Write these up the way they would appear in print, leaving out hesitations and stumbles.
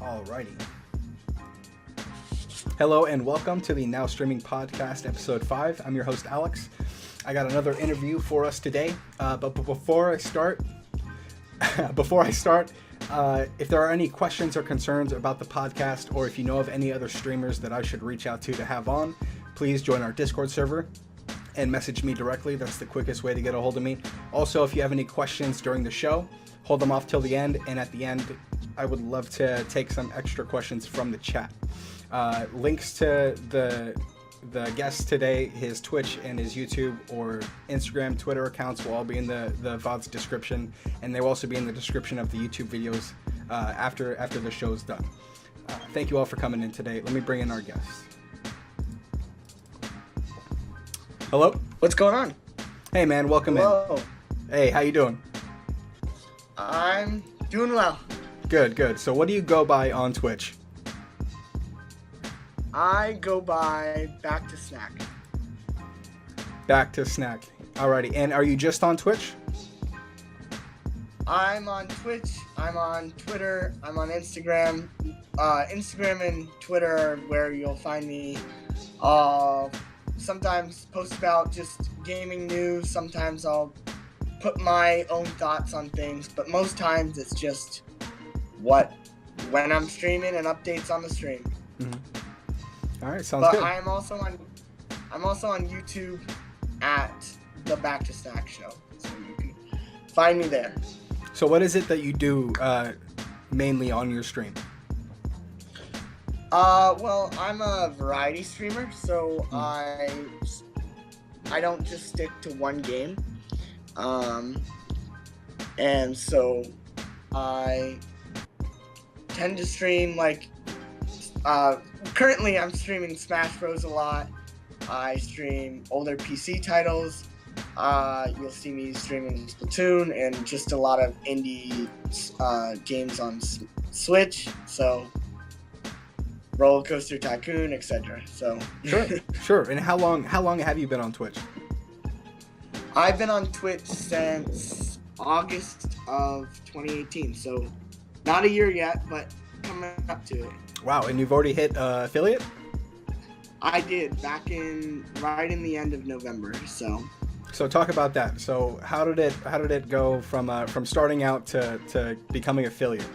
Alrighty. Hello and welcome to the Now Streaming Podcast, Episode 5. I'm your host, Alex. I got another interview for us today, but before I start, if there are any questions or concerns about the podcast, or if you know of any other streamers that I should reach out to have on, please join our Discord server and message me directly. That's the quickest way to get a hold of me. Also, if you have any questions during the show, hold them off till the end, and at the end, I would love to take some extra questions from the chat. Links to the guest today, his Twitch and his YouTube or Instagram, Twitter accounts will all be in the VOD's description, and they will also be in the description of the YouTube videos after the show's done. Thank you all for coming in today. Let me bring in our guests. Hello. What's going on? Hey man, welcome Hello. in. Hey, how you doing? I'm doing well. Good. So what do you go by on Twitch? I go by Backtosnack. Backtosnack. Alrighty. And are you just on Twitch? I'm on Twitch, I'm on Twitter, I'm on Instagram. Instagram and Twitter are where you'll find me. Sometimes post about just gaming news, sometimes I'll put my own thoughts on things, but most times it's just when I'm streaming and updates on the stream. Mm-hmm. All right, sounds good. But I'm also on YouTube at the Backtosnack Show, so you can find me there. So what is it that you do mainly on your stream? Well, I'm a variety streamer, so I don't just stick to one game. And so I tend to stream currently I'm streaming Smash Bros a lot. I stream older PC titles. You'll see me streaming Splatoon and just a lot of indie games on Switch. So Roller Coaster Tycoon, etc. So Sure. And how long have you been on Twitch? I've been on Twitch since August of 2018. So not a year yet, but coming up to it. Wow, and you've already hit affiliate? I did right in the end of November. So talk about that. So how did it go from starting out to becoming affiliate?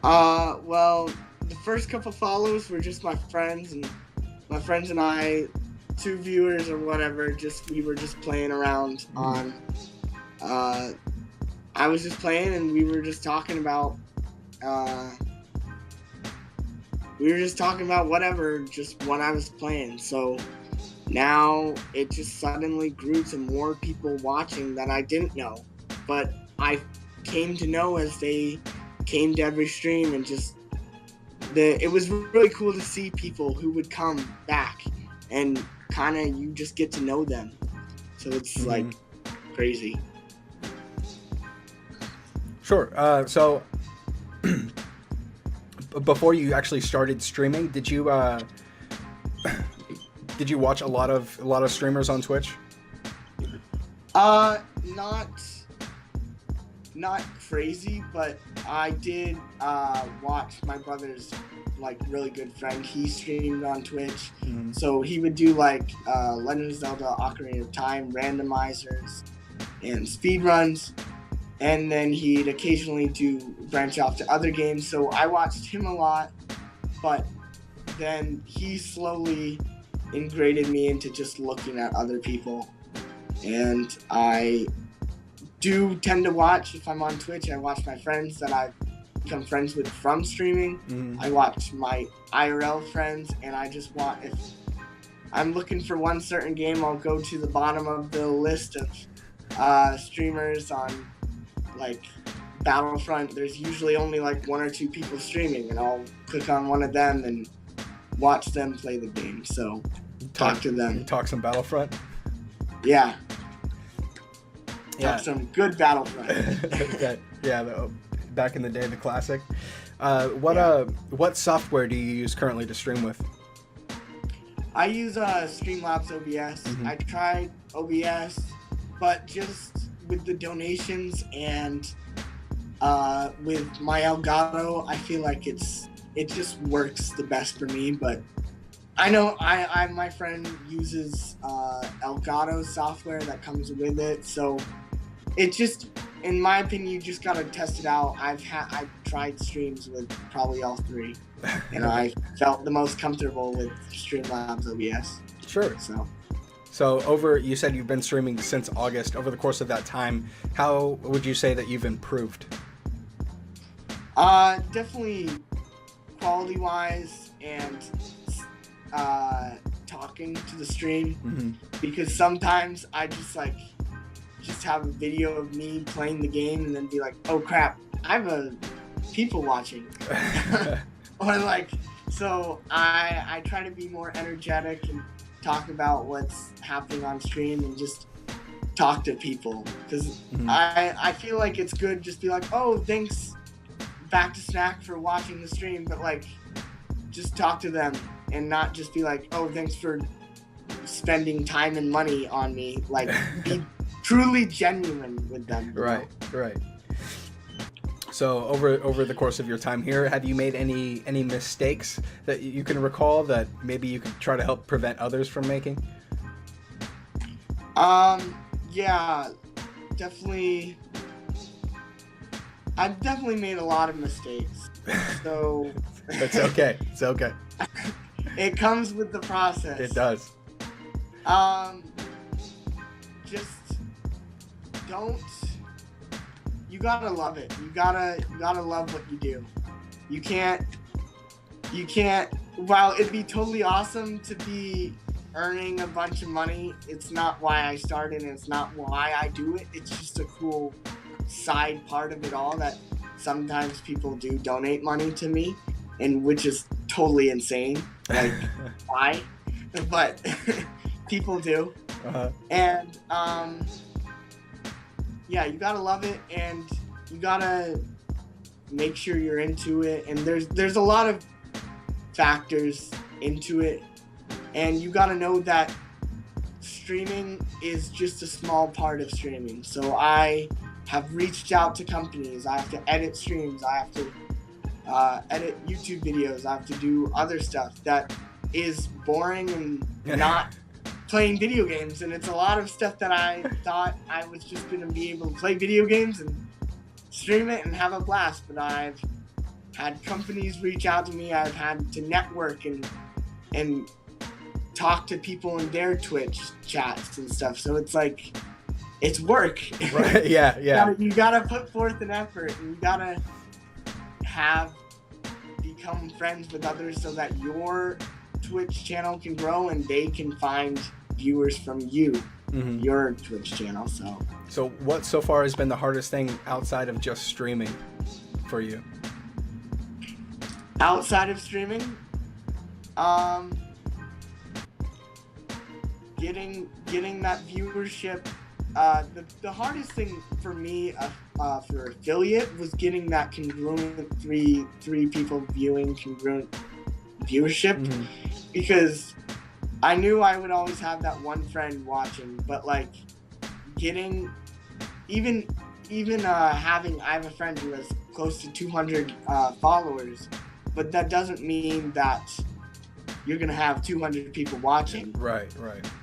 Well, the first couple follows were just my friends and I, 2 viewers or whatever. We were just playing around on. I was just playing and we were just talking about. Whatever, just when I was playing. So now it just suddenly grew to more people watching that I didn't know, but I came to know as they came to every stream, and it was really cool to see people who would come back and kind of you just get to know them. So it's like crazy. Sure. So before you actually started streaming, did you watch a lot of streamers on Twitch? Not crazy, but I did watch my brother's really good friend. He streamed on Twitch, so he would do Legend of Zelda: Ocarina of Time randomizers and speedruns, and then he'd occasionally branch off to other games. So I watched him a lot, but then he slowly ingrained me into just looking at other people, and I do tend to watch, if I'm on Twitch, I watch my friends that I've become friends with from streaming. I watch my IRL friends, and I just if I'm looking for one certain game, I'll go to the bottom of the list of streamers on Battlefront. There's usually only 1 or 2 people streaming, and I'll click on one of them and watch them play the game. So talk to them. Talk some Battlefront? Yeah. Yeah. Some good Battlefront. Back in the day, the classic. What software do you use currently to stream with? I use Streamlabs OBS. I tried OBS, but just with the donations and With my Elgato, I feel like it just works the best for me. But I know my friend uses Elgato software that comes with it, so it just, in my opinion, you just gotta test it out. I've tried streams with probably all three, and I felt the most comfortable with Streamlabs OBS. Sure. So you said you've been streaming since August. Over the course of that time, how would you say that you've improved? Definitely quality-wise and talking to the stream, because sometimes I just have a video of me playing the game and then be like, oh crap, I have people watching. Or like, so I try to be more energetic and talk about what's happening on stream and just talk to people, because I feel like it's good just be like, oh, thanks Backtosnack for watching the stream, but like just talk to them and not just be like, oh, thanks for spending time and money on me. Like, be truly genuine with them. Right. So over the course of your time here, have you made any mistakes that you can recall that maybe you could try to help prevent others from making? Yeah, definitely. I've definitely made a lot of mistakes. So It's okay. It's okay. It comes with the process. It does. Just don't. You gotta love it. You gotta love what you do. You can't. While it'd be totally awesome to be earning a bunch of money, it's not why I started, and it's not why I do it. It's just a cool side part of it all that sometimes people do donate money to me, and which is totally insane. Like, why? But people do. And yeah, you gotta love it, and you gotta make sure you're into it. And there's a lot of factors into it, and you gotta know that streaming is just a small part of streaming. So I have reached out to companies. I have to edit streams. I have to edit YouTube videos. I have to do other stuff that is boring and not playing video games. And it's a lot of stuff that I thought I was just going to be able to play video games and stream it and have a blast. But I've had companies reach out to me. I've had to network and talk to people in their Twitch chats and stuff. So it's like, it's work. Right. Yeah. You gotta put forth an effort, and you gotta become friends with others so that your Twitch channel can grow and they can find viewers from your Twitch channel. So what so far has been the hardest thing outside of just streaming for you? Outside of streaming, getting that viewership. The hardest thing for me for affiliate was getting that congruent three people viewing congruent viewership, because I knew I would always have that one friend watching, but like getting even having, I have a friend who has close to 200 followers, but that doesn't mean that you're gonna have 200 people watching. Right.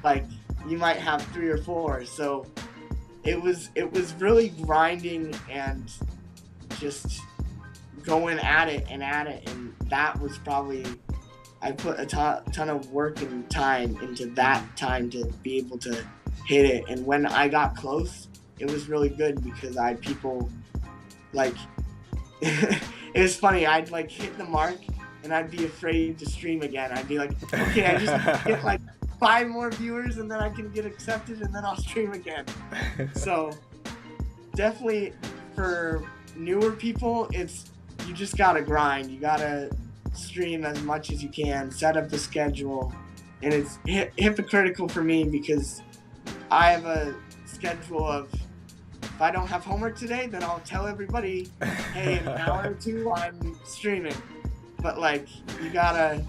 Like, you might have 3 or 4. So it was really grinding and just going at it, and that was probably, I put a ton of work and time into that time to be able to hit it. And when I got close, it was really good, because I had people like it was funny, I'd like hit the mark and I'd be afraid to stream again. I'd be like, okay, I just get like 5 more viewers and then I can get accepted and then I'll stream again. So definitely for newer people, you just gotta grind. You gotta stream as much as you can, set up the schedule. And it's hypocritical for me, because I have a schedule of, if I don't have homework today, then I'll tell everybody, hey, in an hour or 2 I'm streaming. But like, you gotta,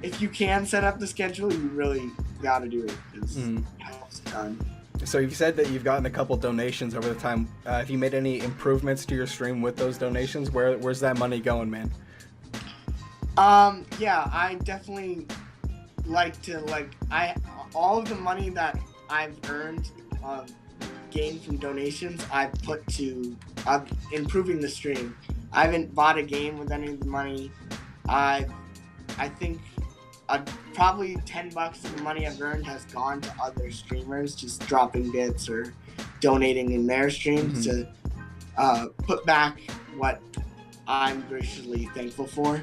if you can set up the schedule, you really gotta do it, because it helps a ton. So you said that you've gotten a couple donations over the time. Have you made any improvements to your stream with those donations? Where's that money going, man? Yeah, I definitely like to all of the money that I've earned, gained from donations, I've put to improving the stream. I haven't bought a game with any of the money. I think probably $10 of the money I've earned has gone to other streamers, just dropping bits or donating in their streams to put back what I'm graciously thankful for.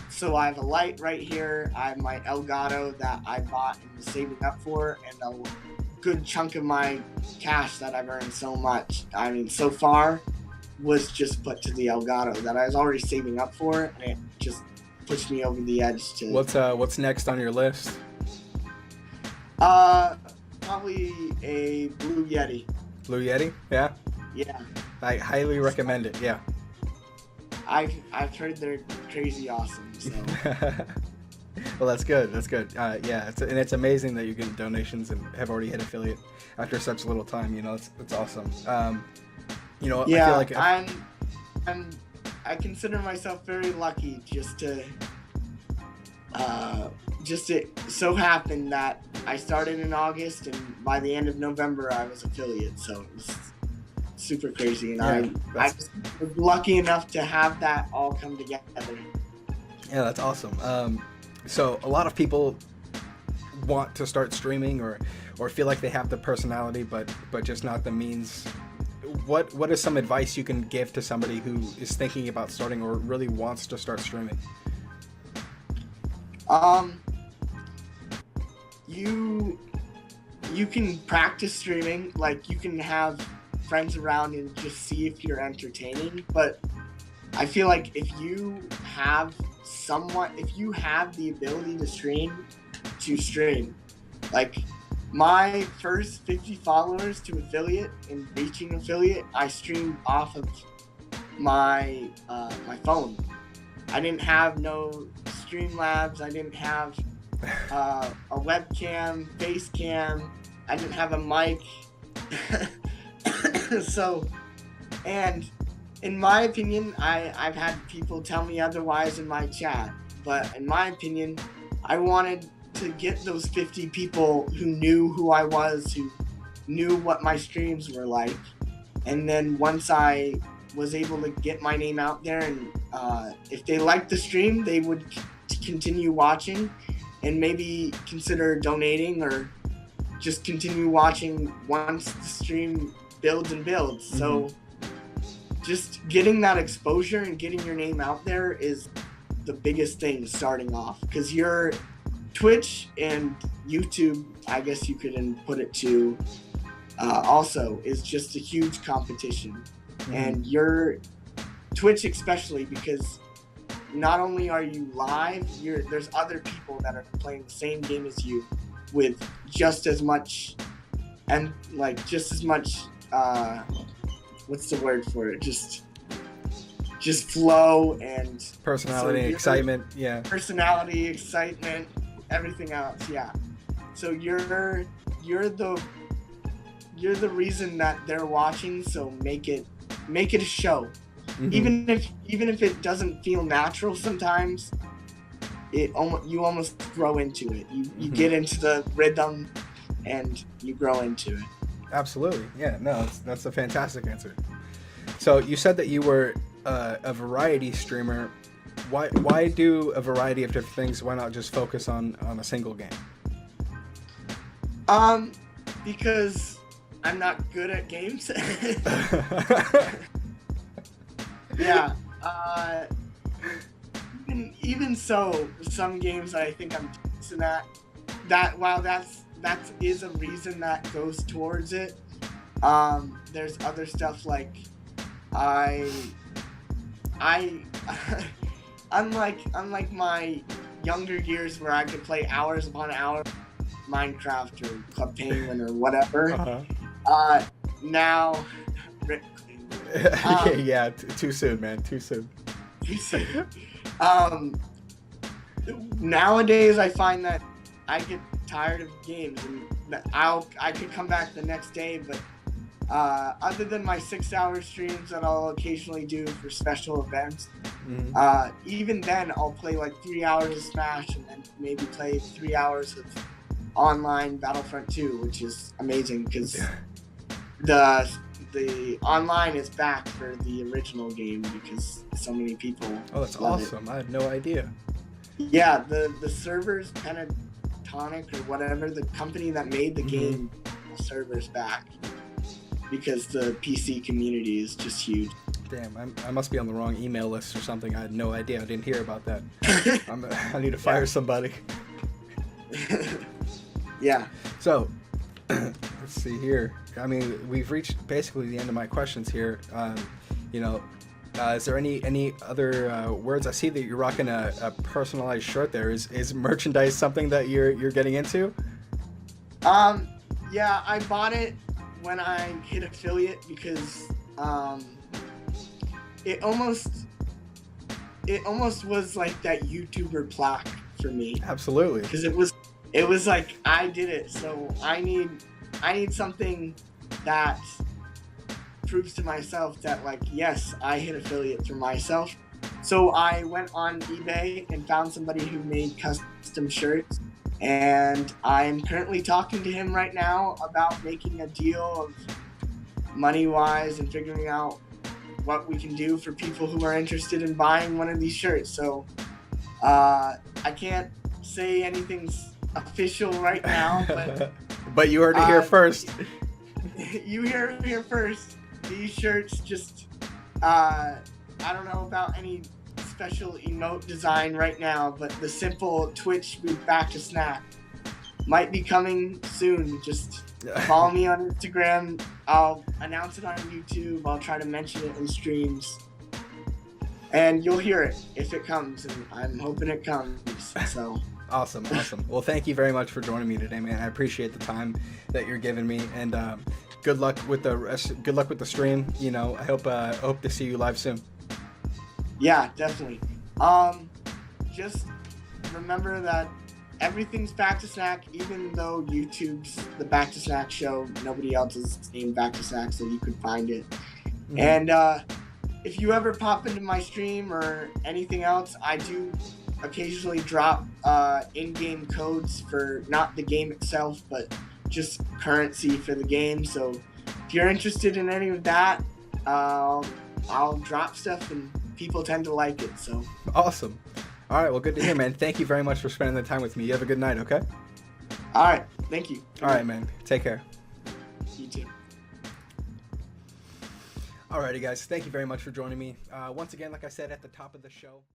So I have a light right here. I have my Elgato that I bought and was saving up for, and a good chunk of my cash that I've earned so much, I mean, so far, was just put to the Elgato that I was already saving up for, and it just pushed me over the edge to... What's next on your list? Probably a Blue Yeti. Blue Yeti? Yeah? Yeah. I highly recommend it, yeah. I've heard they're crazy awesome, so... Well, that's good. That's good. Yeah, it's amazing that you get donations and have already hit affiliate after such little time. You know, it's awesome. Yeah, I feel like I consider myself very lucky just to it so happened that I started in August, and by the end of November I was affiliate. So it was super crazy, and I was lucky enough to have that all come together. Yeah, that's awesome. So a lot of people want to start streaming or feel like they have the personality but just not the means. What is some advice you can give to somebody who is thinking about starting or really wants to start streaming? You can practice streaming, like you can have friends around and just see if you're entertaining, but I feel like if you have the ability to stream, like my first 50 followers to affiliate and reaching affiliate, I streamed off of my phone. I didn't have no Streamlabs. I didn't have a webcam, face cam. I didn't have a mic. So, and in my opinion, I've had people tell me otherwise in my chat, but in my opinion, I wanted to get those 50 people who knew who I was, who knew what my streams were like, and then once I was able to get my name out there, and if they liked the stream, they would continue watching and maybe consider donating or just continue watching once the stream builds and builds. So just getting that exposure and getting your name out there is the biggest thing starting off, because your Twitch and YouTube, I guess you could put it to, also is just a huge competition. And your Twitch especially, because not only are you live, there's other people that are playing the same game as you with just as much what's the word for it? Just flow and personality, excitement. Yeah. Personality, excitement, everything else. Yeah. So you're the reason that they're watching. So make it a show. Even if it doesn't feel natural sometimes, you almost grow into it. You get into the rhythm and you grow into it. Absolutely. Yeah, no, that's a fantastic answer. So you said that you were a variety streamer. Why do a variety of different things? Why not just focus on a single game? Because I'm not good at games. Yeah. Even so, some games I think I'm decent at. That is a reason that goes towards it. There's other stuff like unlike my younger years where I could play hours upon hours Minecraft or Club Penguin or whatever. Now yeah, too soon, man. Too soon. Nowadays I find that I get tired of games, and I could come back the next day, but other than my 6-hour streams that I'll occasionally do for special events, even then I'll play like 3 hours of Smash and then maybe play 3 hours of online Battlefront 2, which is amazing because the online is back for the original game because so many people. Oh, that's awesome! I had no idea. Yeah, the servers, Pentatonic or whatever, the company that made the game, the servers back because the PC community is just huge. Damn, I must be on the wrong email list or something. I had no idea. I didn't hear about that. I need to fire somebody. Yeah. So, let's see here. I mean, we've reached basically the end of my questions here. Is there any other words? I see that you're rocking a personalized shirt there. Is merchandise something that you're getting into? Yeah, I bought it when I hit affiliate because it almost was like that YouTuber plaque for me. Absolutely. Because it was like I did it, so I need something that proves to myself that, like, yes, I hit affiliate for myself. So I went on eBay and found somebody who made custom shirts, and I'm currently talking to him right now about making a deal of money-wise and figuring out what we can do for people who are interested in buying one of these shirts. So I can't say anything's official right now, but but you heard it here first. You hear it here first. These shirts just I don't know about any special emote design right now, but the simple Twitch with Backtosnack might be coming soon. Just follow me on Instagram. I'll announce it on YouTube. I'll try to mention it in streams. And you'll hear it if it comes, and I'm hoping it comes. So Awesome. Well, thank you very much for joining me today, man. I appreciate the time that you're giving me, and good luck with the rest. Good luck with the stream. You know, I hope to see you live soon. Yeah, definitely. Just remember that everything's Backtosnack, even though YouTube's the Backtosnack show. Nobody else is named Backtosnack, so you could find it. And if you ever pop into my stream or anything else, I do occasionally drop in-game codes for not the game itself, but just currency for the game. So if you're interested in any of that, I'll drop stuff, and people tend to like it. So awesome. All right, well, good to hear, man. Thank you very much for spending the time with me. You have a good night, okay? All right, thank you. All right, man. Take care. You too. Alrighty, guys. Thank you very much for joining me. Once again, like I said at the top of the show.